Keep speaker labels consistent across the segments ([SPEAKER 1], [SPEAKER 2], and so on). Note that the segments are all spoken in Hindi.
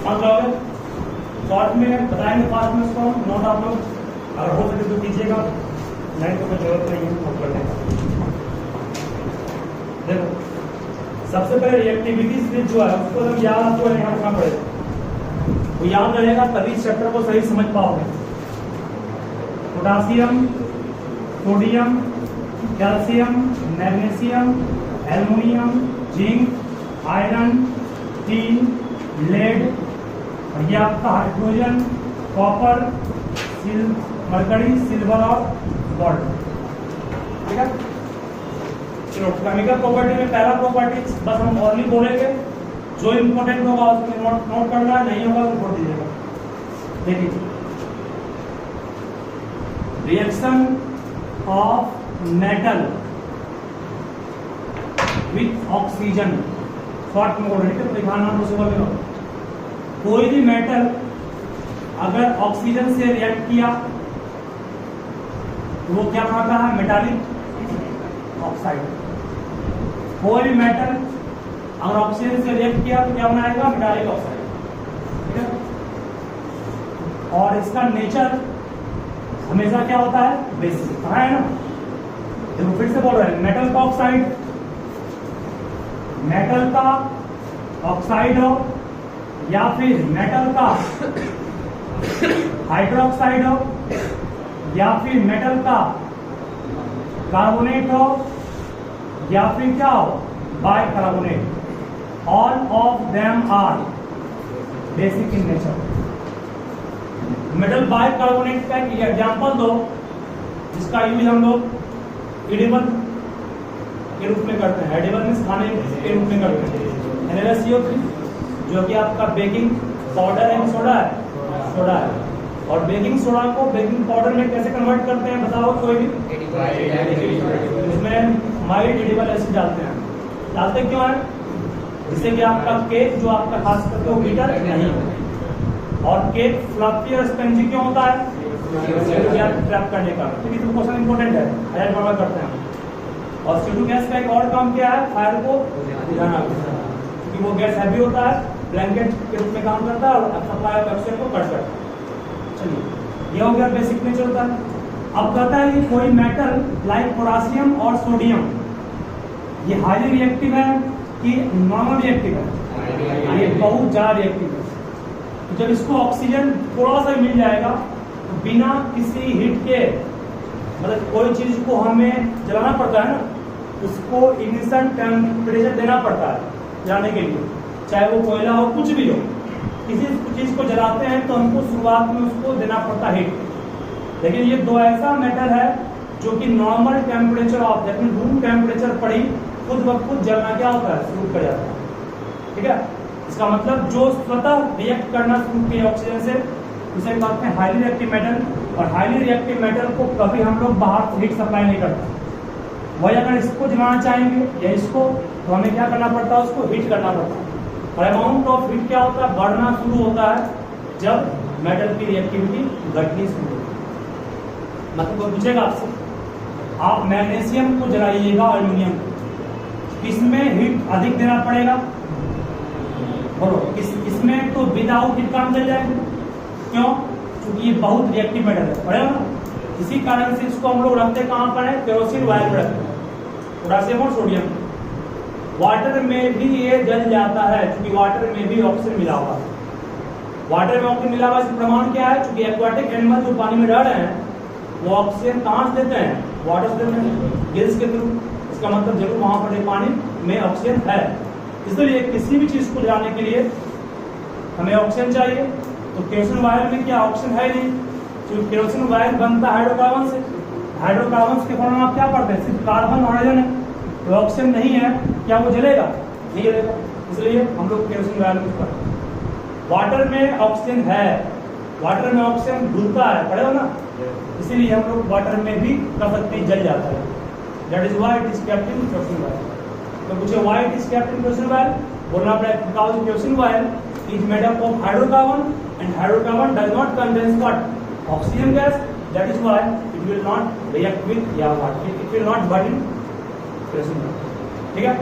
[SPEAKER 1] समझ रहे हो? शॉर्ट में बताएंगे, फास्ट में उसको नोट आप लोग अगर हो सके तो कीजिएगा, नहीं तो कोई जरूरत नहीं है नोट करने का। देखो सबसे पहले रिएक्टिविटी स्विच जो है उसको जब याद आपको यहाँ रखना पड़ेगा, वो याद रहेगा तभी चैप्टर को सही समझ पाओगे। Potassium, sodium, calcium, magnesium, aluminium, zinc, iron, tin, lead, और ये आपका हाइड्रोजन, कॉपर, मरकरी, सिल्वर और गोल्ड। ठीक है, चलो केमिकल प्रॉपर्टी में पहला प्रॉपर्टी बस हम ओनली बोलेंगे, जो इंपॉर्टेंट होगा उसको नोट करना है, नहीं होगा तो छोड़ दीजिएगा। देखिए reaction of metal with oxygen, short में बोल रहे हैं, दिखाना पॉसिबल नहीं होगा। कोई भी मेटल अगर ऑक्सीजन से रिएक्ट किया तो वो क्या बनाता है? Metallic oxide. कोई भी मेटल अगर ऑक्सीजन से रिएक्ट किया तो क्या बनाएगा? Metallic oxide. ठीक है, और इसका नेचर हमेशा क्या होता है? बेसिक। कहा है ना, देखो फिर से बोल रहे हैं, मेटल का ऑक्साइड, मेटल का ऑक्साइड हो या फिर मेटल का हाइड्रोक्साइड हो या फिर मेटल का कार्बोनेट हो या फिर क्या हो? Bicarbonate, all of them are basic in nature. Metal bicarbonate का एक एग्जांपल दो जिसका यूज हम लोग एडिबल के रूप में करते हैं। एडिबल मींस खाने के रूप में करते हैं। NaCO3 जो कि आपका बेकिंग पाउडर एंड सोडा है, और बेकिंग सोडा को बेकिंग पाउडर में कैसे कन्वर्ट करते हैं बताओ कोई भी? इसमें माइल्ड एडिबल एसिड डालते हैं। डालते क्यों है? जिससे कि आपका केक जो आपका खास करके वो गिटर नहीं हो, और केक फ्लफी और स्पंजी क्यों होता है? ट्रैप करने का। क्योंकि तो क्वेश्चन इंपॉर्टेंट है, हायर बार करते हैं। और CO2 गैस का एक और काम क्या है? फायर को बुझाना, क्योंकि वो गैस हैवी होता है, ब्लैंकेट के रूप में काम करता है और सप्लाई ऑफ ऑक्सीजन को कट करता है। चलिए ये हो गया बेसिक नेचर होता है। अब कहता है कि कोई मेटल लाइक पोटासियम और सोडियम ये हाईली रिएक्टिव है कि नॉर्मल रिएक्टिव है? ये बहुत ज्यादा रिएक्टिव है। तो जब इसको ऑक्सीजन थोड़ा सा मिल जाएगा तो बिना किसी हीट के, मतलब कोई चीज को हमें जलाना पड़ता है ना, उसको इनिशियल टेम्परेचर देना पड़ता है जलाने के लिए, चाहे वो कोयला हो कुछ भी हो। किसी चीज को जलाते हैं तो हमको शुरुआत में उसको देना पड़ता है हीट। लेकिन ये दो ऐसा मेटल है जो कि normal temperature of room temperature पर ही खुद ब खुद जलना क्या होता है? शुरू कर जाता है। ठीक है, इसका मतलब जो स्वतः रिएक्ट करना शुरू किया ऑक्सीजन से उसे कहते हैं हाईली रिएक्टिव मेटल। और हाईली रिएक्टिव मेटल को कभी हम लोग बाहर से हीट सप्लाई नहीं करते। वही अगर इसको जलाना चाहेंगे या इसको, तो हमें क्या करना पड़ता है? उसको हीट करना पड़ता है। और अमाउंट ऑफ हीट क्या होता है? बढ़ना शुरू होता है जब मेटल की रिएक्टिविटी घटनी शुरू होती है। मतलब कोई पूछेगा आपसे, आप मैग्नीशियम को जलाइएगा एल्युमिनियम को, किसमें हीट अधिक देना पड़ेगा? बोलो इसमें तो विदाउट हीट काम चल जाएगा। क्यों? क्योंकि ये बहुत रिएक्टिव मेटल है, पड़ेगा ना। इसी कारण से इसको हम लोग रखते कहाँ पर है? केरोसिन वायर पर रखते हैं, पोटासियम और सोडियम। वाटर में भी ये जल जाता है क्योंकि वाटर में भी ऑक्सीजन मिला हुआ है। वाटर में ऑक्सीजन मिला हुआ इसका प्रमाण क्या है? क्योंकि एक्वाटिक एनिमल जो पानी में रह रहे हैं वो ऑक्सीजन कहाँ से देते हैं? वाटर से देते हैं, गिल्स के थ्रू। इसका मतलब जरूर वहां पर पानी में ऑक्सीजन है। इसलिए किसी भी चीज को जलाने के लिए हमें ऑक्सीजन चाहिए। तो केरोसिन वायर में क्या ऑक्सीजन है नहीं, क्योंकि केरोसिन वायर बनता है हाइड्रोकार्बन से। हाइड्रोकार्बन के फॉर्म में आप क्या पढ़ते हैं? सिर्फ कार्बन और हाइड्रोजन है, तो ऑक्सीजन नहीं है, क्या वो जलेगा? नहीं जलेगा। इसलिए हम लोग केरोसिन वायर यूज करते हैं। वाटर में ऑक्सीजन है, वाटर में ऑक्सीजन घुलता है, पढ़ेगा ना, इसीलिए हम लोग वाटर में भी कर सकते हैं, जल जाता है। That is why it is kept in kerosene oil. तो पूछे why it is kept in kerosene oil, बोलना पड़ेगा because kerosene oil is made up of hydrocarbon and hydrocarbon does not contain what? Oxygen gas. That is why it will not react with या what, it will not burn in kerosene oil. ठीक है,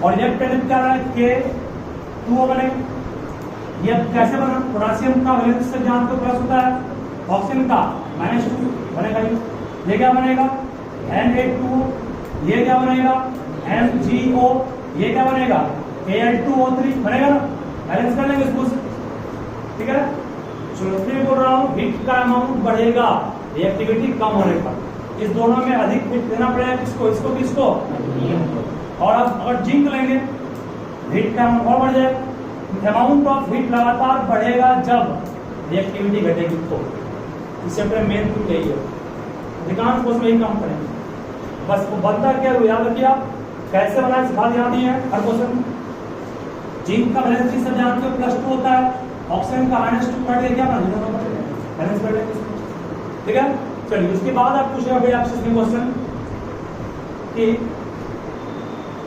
[SPEAKER 1] और रिएक्ट करने क्या रहा है? K2O बनेगा। ये कैसे बना? पोटेशियम का वैलेंस से जानते हो प्लस होता है, ऑक्सीजन का -2 बनेगा। ये क्या बनेगा? Na2। ये क्या बनेगा? MgO। ये क्या बनेगा? Al2O3 बनेगा ना? बैलेंस कर लेंगे इसको, ठीक है। चलो फिर बोल रहा हूँ हीट का अमाउंट बढ़ेगा रिएक्टिविटी कम होने पर। इस दोनों में अधिक हीट देना पड़ेगा किसको? इसको किसको? और अब अगर जिंक लेंगे हीट का अमाउंट और बढ़ जाएगा। अमाउंट ऑफ हीट लगातार बढ़ेगा जब रिएक्टिविटी घटेगी तो। इस चैप्टर में मेन टू यही है, अधिकांश कोर्स में यही काम करेंगे। बस वो बनता क्या हुआ याद रखिए आप, कैसे बनाए सिखा दिया नहीं है हर क्वेश्चन। जिंक का बैलेंस सब जानते हो +2 होता है, ऑक्सीजन का -2 काट के क्या बना बैलेंस कर लेंगे, ठीक है। चलिए इसके बाद आप पूछेगा भाई आपसे क्वेश्चन कि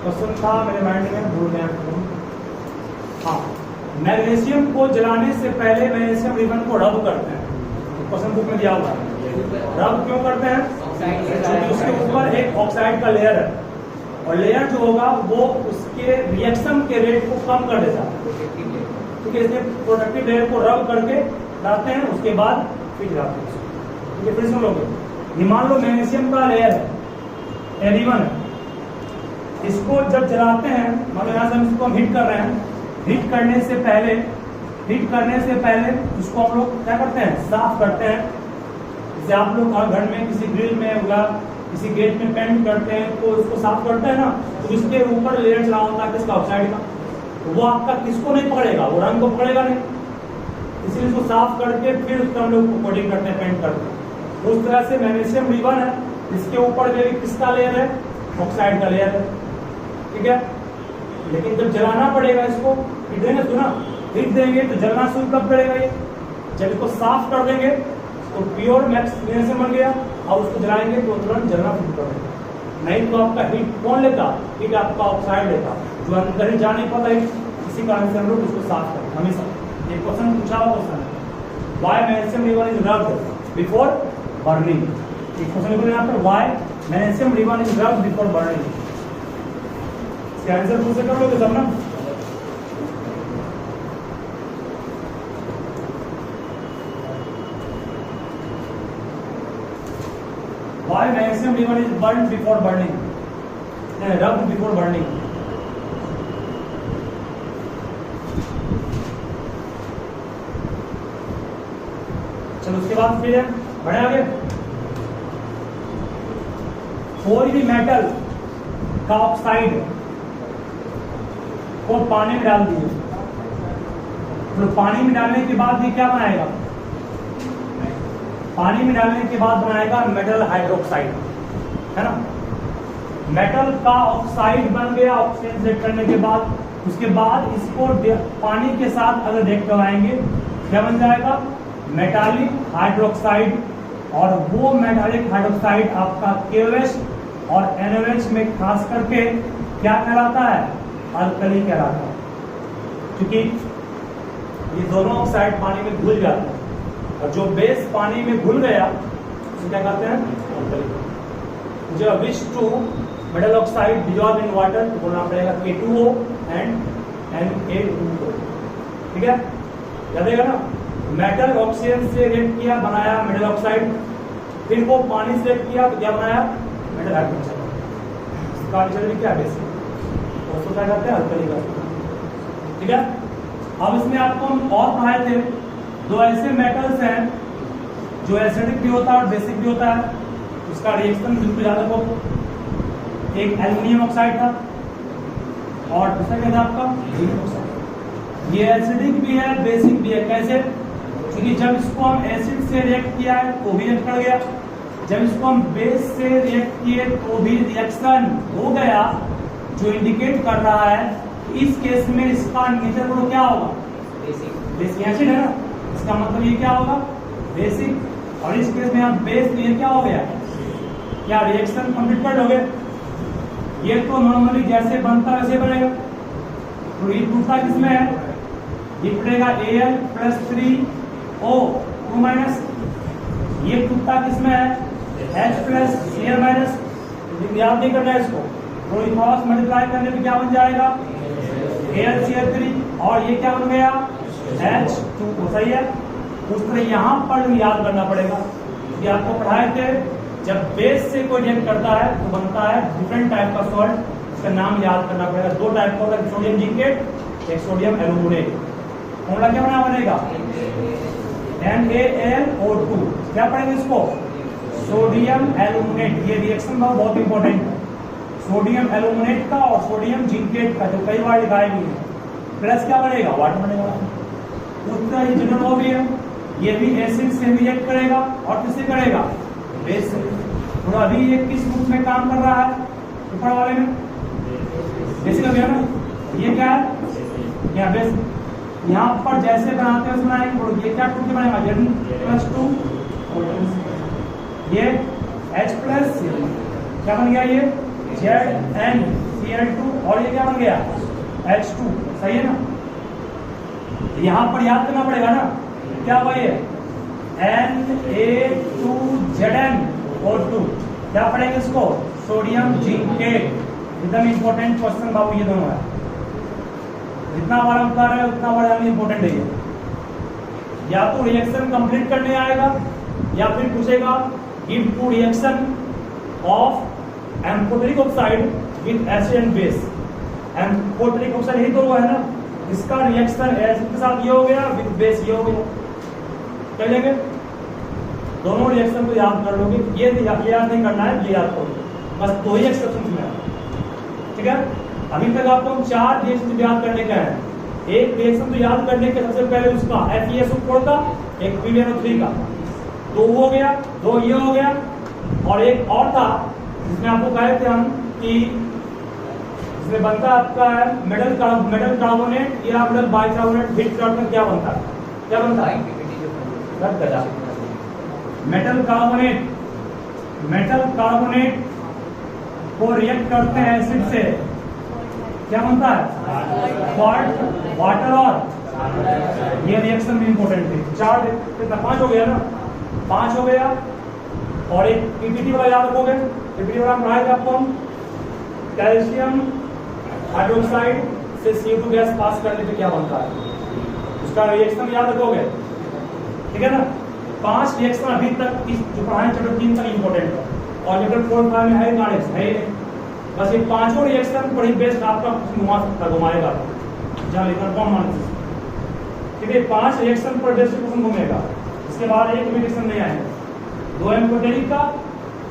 [SPEAKER 1] क्वेश्चन था मेरे माइंड में भूल गया। हाँ, मैग्नीशियम को जलाने से पहले मैग्नीशियम रिबन को रब करते हैं, क्वेश्चन बुक में दिया हुआ है। रब क्यों करते हैं? क्योंकि उसके ऊपर एक ऑक्साइड का लेयर है और लेयर जो होगा वो उसके रिएक्शन के रेट को कम कर देता है, ठीक है। इसलिए प्रोडक्टिव लेयर को रब करके लाते हैं, उसके बाद फिर जलाते हैं, ठीक है। फिर सुन लोगे, ये मान लो मैग्नीशियम का लेयर है Ag1 है, इसको जब जलाते हैं, मान लो यहाँ से हम इसको हीट कर रहे हैं, हीट करने से पहले इसको हम लोग क्या करते हैं? साफ करते हैं। जैसे आप लोग घर में किसी ग्रिल में या किसी गेट में पेंट करते हैं तो इसको साफ करते हैं ना, तो इसके ऊपर लेयर चला होता है किसका? ऑक्साइड का। तो वो आपका किसको नहीं पकड़ेगा? वो रंग को पकड़ेगा नहीं, इसलिए इसको साफ करके फिर उसका हम लोग कोटिंग करते हैं, पेंट करते हैं। तो उस तरह से मैग्नीशियम रिबन है, इसके ऊपर भी किसका लेयर है? ऑक्साइड का लेयर है, ठीक है। लेकिन जब जलाना पड़ेगा इसको, हिट देंगे तो ना, हिट देंगे तो जलना शुरू कब करेगा? ये जब इसको साफ कर देंगे तो प्योर मैग्नीशियम बन गया, और उसको जलाएंगे तो तुरंत जलना शुरू कर देगा। नहीं तो आपका हीट कौन लेता? हीट आपका ऑक्साइड लेता, जो अंदर ही जा नहीं पाता है। इसी कारण से हम लोग उसको साफ करते हमेशा। एक क्वेश्चन पूछा हुआ क्वेश्चन है, why magnesium ribbon is rubbed before burning. एक क्वेश्चन लिखो यहाँ पर, why magnesium ribbon is rubbed before burning. इसका आंसर पूछ कर लोगे सब ना? Why magnesium ribbon is burned before burning? Rubbed before burning. चलो उसके बाद फिर बढ़े आगे। कोई भी मेटल का ऑक्साइड को पानी में डाल दिए, तो पानी में डालने के बाद ये क्या बनाएगा? पानी में डालने के बाद बनाएगा मेटल हाइड्रोक्साइड, है ना। मेटल का ऑक्साइड बन गया ऑक्सीजन से करने के बाद, उसके बाद इसको पानी के साथ अगर रिएक्ट करवाएंगे क्या बन जाएगा? Metallic hydroxide. और वो मेटालिक हाइड्रोक्साइड आपका KOH और NaOH में खास करके क्या कहलाता है? अल्कली कहलाता है, क्योंकि ये दोनों ऑक्साइड पानी में घुल जाते हैं, और जो बेस पानी में घुल गया उसे क्या कहते हैं? अल्कली। जो which to metal oxide dissolve in water तो बोलना पड़ेगा K2O एंड Na2O, ठीक है। याद रहेगा ना, मेटल ऑक्सीजन से रिएक्ट किया, बनाया मेटल ऑक्साइड, फिर वो पानी से रिएक्ट किया तो क्या बनाया? Metal hydroxide. इसका आंसर भी क्या है? बेसिक, उसको क्या कहते हैं? अल्कली कहते हैं, ठीक है। अब इसमें आपको हम और पढ़ाए थे, दो ऐसे मेटल्स हैं जो एसिडिक भी होता है और बेसिक भी होता है, उसका रिएक्शन बिल्कुल याद रखो। एक एल्युमिनियम ऑक्साइड था और दूसरा क्या था आपका? Zinc oxide. ये एसिडिक भी है बेसिक भी है। कैसे? क्योंकि जब इसको हम एसिड से रिएक्ट किया है तो भी रिएक्ट कर गया, जब इसको हम बेस से रिएक्ट किए तो भी रिएक्शन हो गया, जो इंडिकेट कर रहा है इस केस में इसका नेचर को क्या होगा? बेसिक एसिड है ना, इसका मतलब ये क्या होगा? बेसिक। और इस केस में हम बेस लिए क्या हो गया? क्या रिएक्शन कंप्लीट कर लोगे? ये तो नॉर्मली जैसे बनता है वैसे बनेगा, तो ये टूटता किसमें है? ये टूटेगा Al+3O2-। ये टूटता किसमें है? H+Cl-। याद नहीं करना है इसको, थोड़ी क्रॉस मल्टीप्लाई करने पे क्या बन जाएगा? AlCl3। और ये क्या बन गया? H2O, सही है। उस तरह यहाँ पर याद करना पड़ेगा कि आपको पढ़ाए थे जब बेस से कोई रिएक्ट करता है तो बनता है डिफरेंट टाइप का सॉल्ट, उसका नाम याद करना पड़ेगा। दो टाइप का होता है, सोडियम जिंकेट, एक सोडियम एल्यूमिनेट। फॉर्मूला क्या बनेगा? NaLO2। क्या पढ़ेंगे इसको? Sodium aluminate. ये रिएक्शन बहुत इंपॉर्टेंट है, सोडियम एल्यूमिनेट का और सोडियम जिंकेट का, जो कई बार लिखाए भी है। प्लस क्या बनेगा? वाटर बनेगा। उतना ही जनरल वो भी है, ये भी एसिड से रिएक्ट करेगा और किससे करेगा? बेस से। तो अभी ये किस रूप में काम कर रहा है? ऊपर वाले में बेसिक गया ना, ये क्या है? यहाँ बेस। यहाँ पर जैसे बनाते हैं उसमें और ये क्या टूट के बनेगा? Zn+2, ये H+ क्या बन गया? ये ZnCl2 और ये क्या बन गया? H2, सही है ना? यहाँ पर याद करना पड़ेगा ना, क्या हुआ ये? Na2Zn O2। क्या पढ़ेंगे इसको? Sodium zincate. एकदम इंपॉर्टेंट क्वेश्चन बाबू, ये दोनों है। जितना बार हम कर रहे हैं उतना बड़ा इंपॉर्टेंट है ये। या तो रिएक्शन कंप्लीट करने आएगा या फिर पूछेगा give two reaction of amphoteric oxide with acid and base. Amphoteric oxide यही तो वो है ना, इसका रिएक्शन एसिड के साथ ये हो गया, विद बेस ये हो गया। क्या लेंगे? दोनों रिएक्शन को याद कर लोगे। ये याद नहीं करना है, ये याद करोगे बस। दो ही एक्सेप्शन में, ठीक है। अभी तक आपको हम 4 रिएक्शन याद करने का है। एक रिएक्शन तो याद करने के सबसे पहले उसका FeSO4 का, एक PbNO3 का, तो वो हो गया, दो ये हो गया। और एक और था जिसमें आपको कहे थे हम कि इसमें बनता आपका है मेटल कार्बोनेट या मेटल बाइकार्बोनेट हिट करने क्या बनता है? क्या बनता है? मेटल कार्बोनेट को रिएक्ट करते हैं एसिड से, क्या बनता है? वाटर। और ये रिएक्शन भी इंपॉर्टेंट है। 4 5 हो गया ना, 5 हो गया। और एक पीपीटी वाला याद रखोगे, पीपीटी वाला पढ़ाया था आपको हम, कैल्शियम हाइड्रोक्साइड से CO2 गैस पास करने पे क्या बनता है, उसका रिएक्शन याद रखोगे, ठीक है ना। 5 रिएक्शन अभी तक इस जो पढ़ाए चैप्टर 3 तक इंपॉर्टेंट है, और चैप्टर 4 5 में है गाइस है। बस ये 5 रिएक्शन बड़ी बेस्ट आपका घुमाएगा जहाँ लिखना कौन मान, ठीक है। 5 रिएक्शन पर बेस्ट क्वेश्चन घूमेगा। इसके बाद एक भी रिएक्शन नहीं आएगा, 2 एम्फोटेरिक का,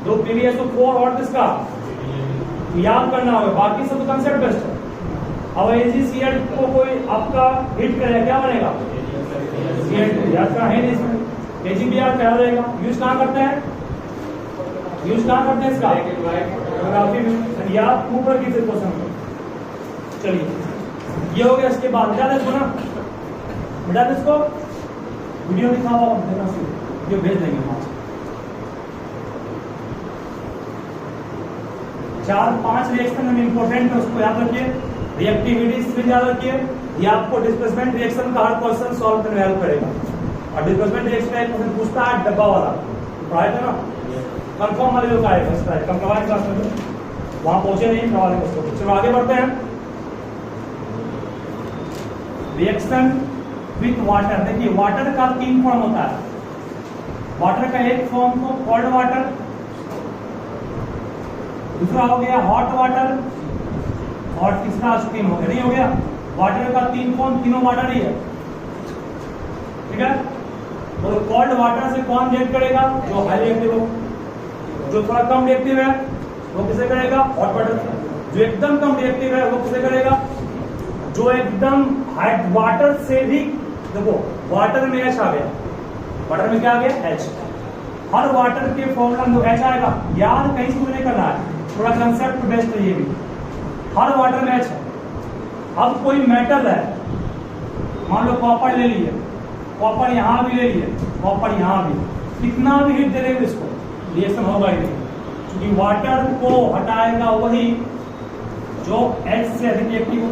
[SPEAKER 1] 2 PbSO4 और किसका याद करना होगा। बाकी सब तो कंसेप्ट बेस्ट है। अब AgCl को कोई आपका हिट करेगा, क्या बनेगा? Cl2। याद करना है नहीं इसमें, AgBr क्या रहेगा? यूज कहाँ करते हैं? इसका फोटोग्राफी में। याद ऊपर की क्वेश्चन। चलिए ये हो गया। इसके बाद बता दे ना, बता दे इसको वीडियो दिखा हुआ देना, वीडियो भेज देंगे वहां से। 4-5 रिएक्शन में इंपॉर्टेंट है, उसको याद रखिए। रिएक्टिविटी भी याद रखिए। ये आपको डिस्प्लेसमेंट रिएक्शन का हर क्वेश्चन सॉल्व करने में हेल्प करेगा। और डिस्प्लेसमेंट रिएक्शन एक क्वेश्चन पूछता है डब्बा वाला, पढ़ाया था ना, कंफर्म वाले लोग आए फर्स्ट टाइम कंफर्म क्लास में, वहां पहुंचे नहीं वाले क्वेश्चन। चलो आगे बढ़ते हैं। Reaction with water. देखिए वाटर का 3 फॉर्म होता है। वाटर का एक फॉर्म तो कोल्ड वाटर, दूसरा हो गया हॉट वाटर, और तीसरा स्टीम हो गया। नहीं हो गया? वाटर का 3 फॉर्म, तीनों वाटर ही है, ठीक है। तो कोल्ड वाटर से कौन रिएक्ट करेगा? जो हाईली एक्टिव हो। जो थोड़ा कम रिएक्टिव है वो किसे करेगा? हॉट वाटर से। जो एकदम कम रिएक्टिव है वो किसे करेगा? जो एकदम वाटर से भी, देखो वाटर में H आ गया, वाटर में क्या आ गया? H। हर वाटर के फॉर्मूला में H आएगा। याद कहीं से नहीं करना है, थोड़ा कंसेप्ट बेस्ट है ये भी। हर वाटर में H है। अब कोई मेटल है, मान लो कॉपर ले लिए, कॉपर यहाँ भी ले लिए, कॉपर यहाँ भी, कितना भी हिट दे देंगे इसको रिएक्शन होगा ही नहीं, क्योंकि वाटर को हटाएगा वही जो H से अधिक रिएक्टिव हो।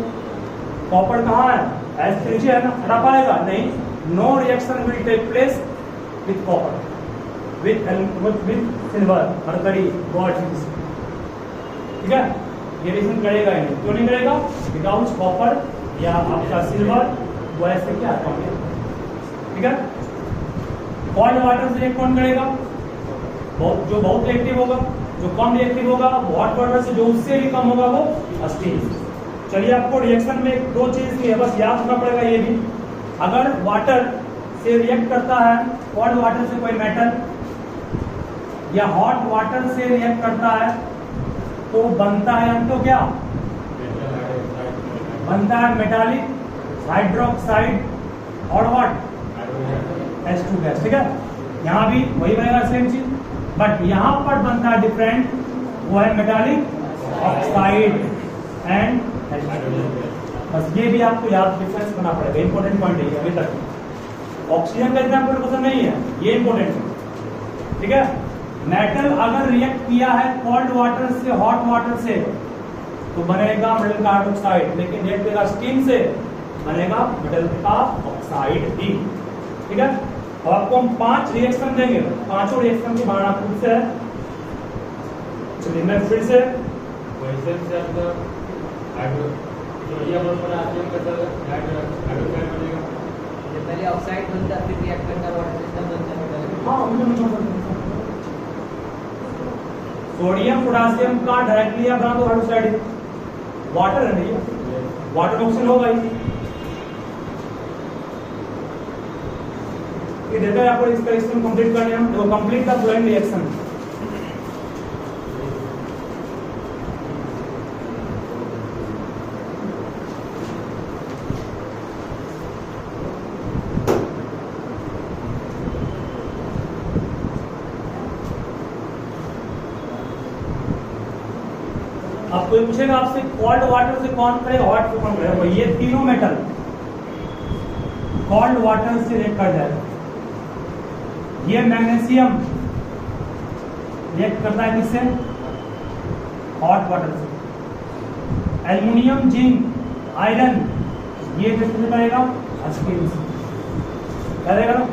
[SPEAKER 1] कॉपर कहाँ है? H से नीचे है ना, हटा पाएगा नहीं। No reaction will take place with copper, with silver, mercury, gold, ठीक है। ये रिएक्शन करेगा ही नहीं। क्यों नहीं करेगा? विदाउट कॉपर या आपका सिल्वर, वो ऐसे क्या आता है, ठीक है। कोल्ड वाटर से रिएक्ट कौन करेगा, जो बहुत रिएक्टिव होगा, जो कम रिएक्टिव होगा वो हॉट वाटर से, जो उससे भी कम होगा वो स्टीम। चलिए आपको रिएक्शन में दो चीज की है बस याद रखना पड़ेगा ये भी, अगर वाटर से रिएक्ट करता है कोल्ड वाटर से कोई मेटल, या हॉट वाटर से रिएक्ट करता है तो बनता है हमको क्या, बनता है मेटालिक हाइड्रोक्साइड और व्हाट H2 गैस, ठीक है। यहाँ भी वही बनेगा सेम चीज, बट यहाँ पर बनता है डिफरेंट, वो है मेटालिक ऑक्साइड एंड बस ये भी आपको याद डिफरेंस करना पड़ेगा, इंपॉर्टेंट पॉइंट है अभी तक। ऑक्सीजन का एग्जाम्पल क्वेश्चन नहीं है, ये इंपॉर्टेंट है, ठीक है। मेटल अगर रिएक्ट किया है कोल्ड वाटर से हॉट वाटर से तो बनेगा मेटल का हाइड्रोक्साइड, लेकिन रिएक्ट करेगा स्टीम से बनेगा मेटल का ऑक्साइड ही, ठीक है। और आपको हम 5 रिएक्शन देंगे, पांचों रिएक्शन की बारह खुद से है। चलिए मैं फिर से
[SPEAKER 2] पहले ऑक्साइड बनता फिर रिएक्टर का वाटर सिस्टम बनता है।
[SPEAKER 1] सोडियम पोटेशियम का डायरेक्टली आप बना दो हाइड्रोक्साइड, वाटर है नहीं, वाटर ऑक्सीजन होगा ही। ये देता है आपको इसका रिएक्शन कंप्लीट करने हम, देखो कंप्लीट द फ्लोइंग रिएक्शन। अब कोई पूछेगा आपसे कोल्ड वाटर से कौन करे, हॉट से कौन करे, ये तीनों मेटल कोल्ड वाटर से रिएक्ट कर जाएगा। ये मैग्नीशियम रिएक्ट करता है किससे, हॉट वाटर से। एल्युमिनियम, जिंक, आयरन ये किससे करेगा, स्टीम से करेगा ना।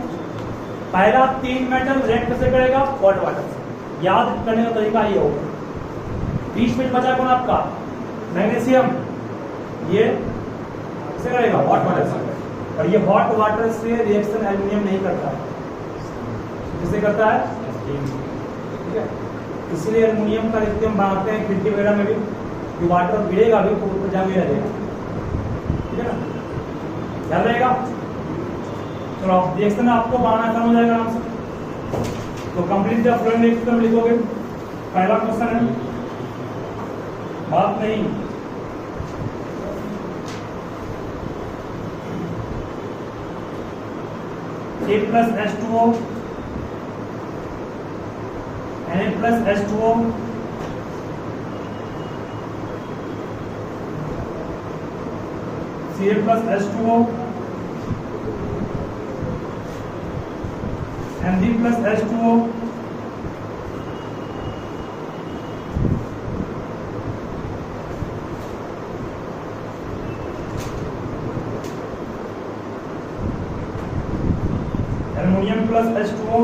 [SPEAKER 1] पहला 3 मेटल रिएक्ट कैसे करेगा, कोल्ड वाटर से। याद करने का तरीका ये होगा। 20 मिनट बचा कौन आपका, मैग्नीशियम, ये किसे करेगा, हॉट वाटर से। और ये हॉट वाटर से रिएक्शन एल्युमिनियम नहीं करता है, किससे करता है, ठीक है। इसलिए एल्युमिनियम का लिथियम बनाते हैं खिड़की वगैरह में भी, जो वाटर गिरेगा भी तो ऊपर जमे रहेगा, ठीक है ना, याद रहेगा। चलो रिएक्शन आपको बनाना कम हो जाएगा आराम से। तो कंप्लीट द फ्लोइंग रिएक्शन लिखोगे, पहला क्वेश्चन है, बात नहीं, A plus H2O Na plus H2O Ca plus H2O Mg plus H2O aluminium plus H2O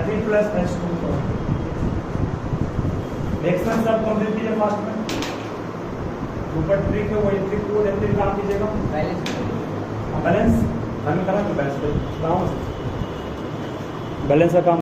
[SPEAKER 1] Fe plus H2O। Reaction सब कंप्लीट कीजिए फास्ट में। ऊपर ट्रिक है, वही ट्रिक को देखते हुए काम कीजिएगा। बैलेंस हमें करना तो बैलेंस का काम